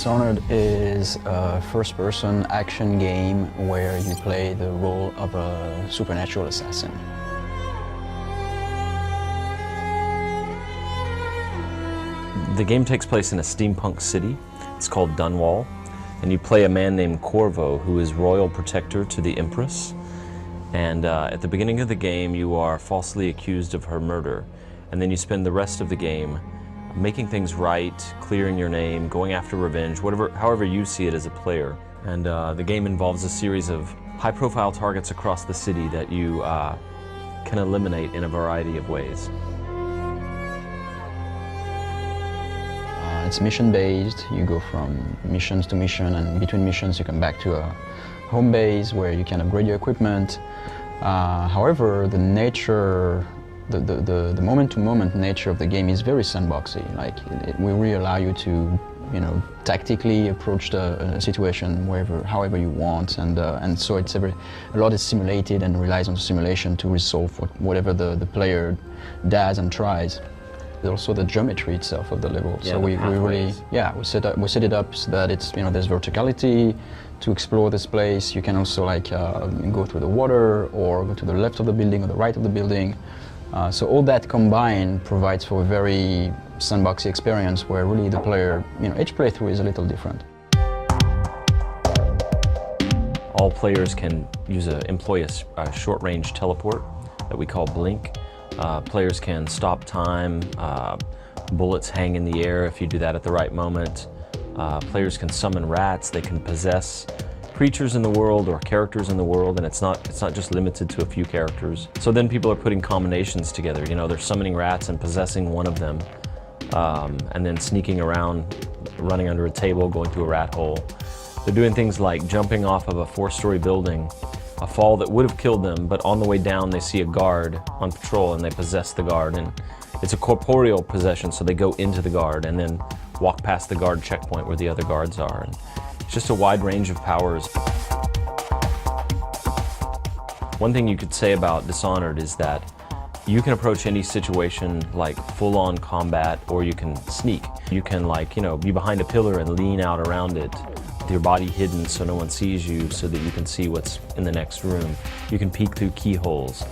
Dishonored is a first-person action game where you play the role of a supernatural assassin. The game takes place in a steampunk city. It's called Dunwall, and you play a man named Corvo, who is royal protector to the Empress. And at the beginning of the game, you are falsely accused of her murder, and then you spend the rest of the game making things right, clearing your name, going after revenge, however you see it as a player. And the game involves a series of high-profile targets across the city that you can eliminate in a variety of ways. It's mission-based. You go from missions to mission, and between missions you come back to a home base where you can upgrade your equipment. However, the nature, the moment-to-moment nature of the game is very sandboxy. Like, it will really allow you to, tactically approach the situation however you want, and so it's a lot is simulated and relies on simulation to resolve whatever the player does and tries. Also the geometry itself of the level. Yeah, so we set it up so that it's there's verticality to explore this place. You can also go through the water or go to the left of the building or the right of the building. So all that combined provides for a very sandboxy experience where really the player, each playthrough is a little different. All players can employ a short-range teleport that we call Blink. Players can stop time, bullets hang in the air if you do that at the right moment. Players can summon rats, they can possess creatures in the world or characters in the world, and it's not just limited to a few characters. So then people are putting combinations together, they're summoning rats and possessing one of them, and then sneaking around, running under a table, going through a rat hole. They're doing things like jumping off of a 4-story building, a fall that would have killed them, but on the way down they see a guard on patrol and they possess the guard, and it's a corporeal possession, so they go into the guard and then walk past the guard checkpoint where the other guards are. And it's just a wide range of powers. One thing you could say about Dishonored is that you can approach any situation like full-on combat, or you can sneak. You can be behind a pillar and lean out around it, with your body hidden so no one sees you, so that you can see what's in the next room. You can peek through keyholes.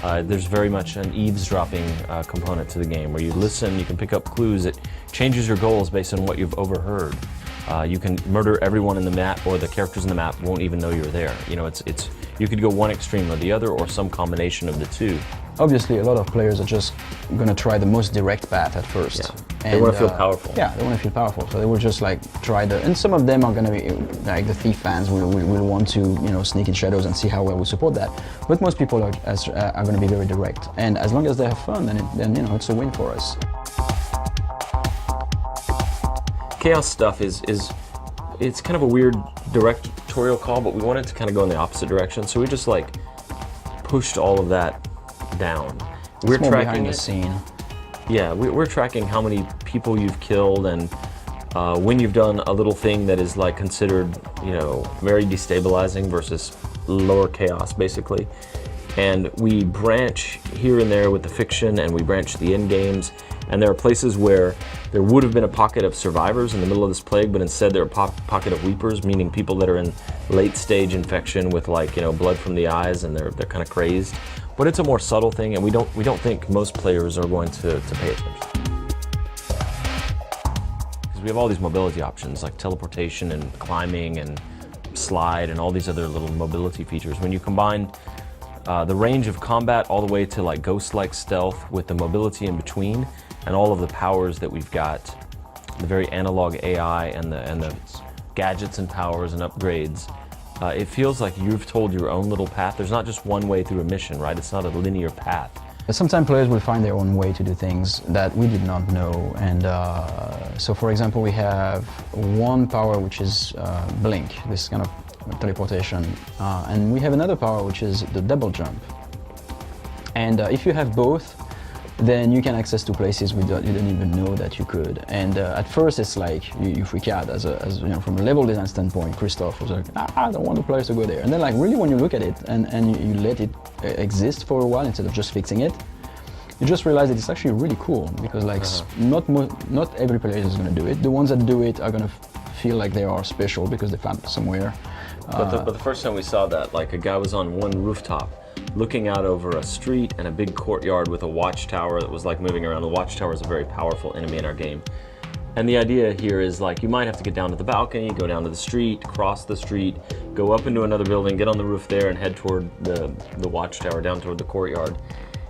There's very much an eavesdropping component to the game, where you listen, you can pick up clues. It changes your goals based on what you've overheard. You can murder everyone in the map, or the characters in the map won't even know you're there. You could go one extreme or the other, or some combination of the two. Obviously, a lot of players are just going to try the most direct path at first. Yeah. They want to feel powerful. Yeah, they want to feel powerful. So they will just try and some of them are going to be like the Thief fans will want to sneak in shadows and see how well we support that. But most people are going to be very direct. And as long as they have fun, then it's a win for us. Chaos stuff it's kind of a weird directorial call, but we wanted to kind of go in the opposite direction. So we just pushed all of that down. We're tracking behind the scene. Yeah, we're tracking how many people you've killed, and when you've done a little thing that is considered, very destabilizing versus lower chaos, basically. And we branch here and there with the fiction, and we branch the end games. And there are places where there would have been a pocket of survivors in the middle of this plague, but instead there are a pocket of weepers, meaning people that are in late stage infection with blood from the eyes, and they're kind of crazed. But it's a more subtle thing, and we don't think most players are going to pay attention. Because we have all these mobility options like teleportation and climbing and slide and all these other little mobility features. When you combine the range of combat all the way to ghost-like stealth with the mobility in between, and all of the powers that we've got, the very analog AI and the gadgets and powers and upgrades, it feels like you've told your own little path. There's not just one way through a mission, right? It's not a linear path. Sometimes players will find their own way to do things that we did not know. And so, for example, we have one power which is Blink, this kind of teleportation. And we have another power which is the double jump. And if you have both, then you can access to places you didn't even know that you could. And at first it's you freak out from a level design standpoint. Christophe was like, I don't want the players to go there. And then really when you look at it and you let it exist for a while instead of just fixing it, you just realize that it's actually really cool, because not every player is going to do it. The ones that do it are going to feel like they are special because they found it somewhere. But the first time we saw that, like a guy was on one rooftop looking out over a street and a big courtyard with a watchtower that was like moving around. The watchtower is a very powerful enemy in our game. And the idea here is like you might have to get down to the balcony, go down to the street, cross the street, go up into another building, get on the roof there and head toward the watchtower, down toward the courtyard.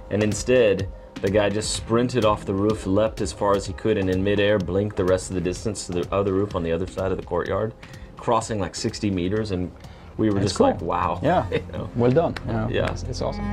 And instead, the guy just sprinted off the roof, leapt as far as he could, and in midair blinked the rest of the distance to the other roof on the other side of the courtyard, crossing like 60 meters, and we were just cool. like, wow. Yeah, you know? well done. You know, Yeah. it's awesome.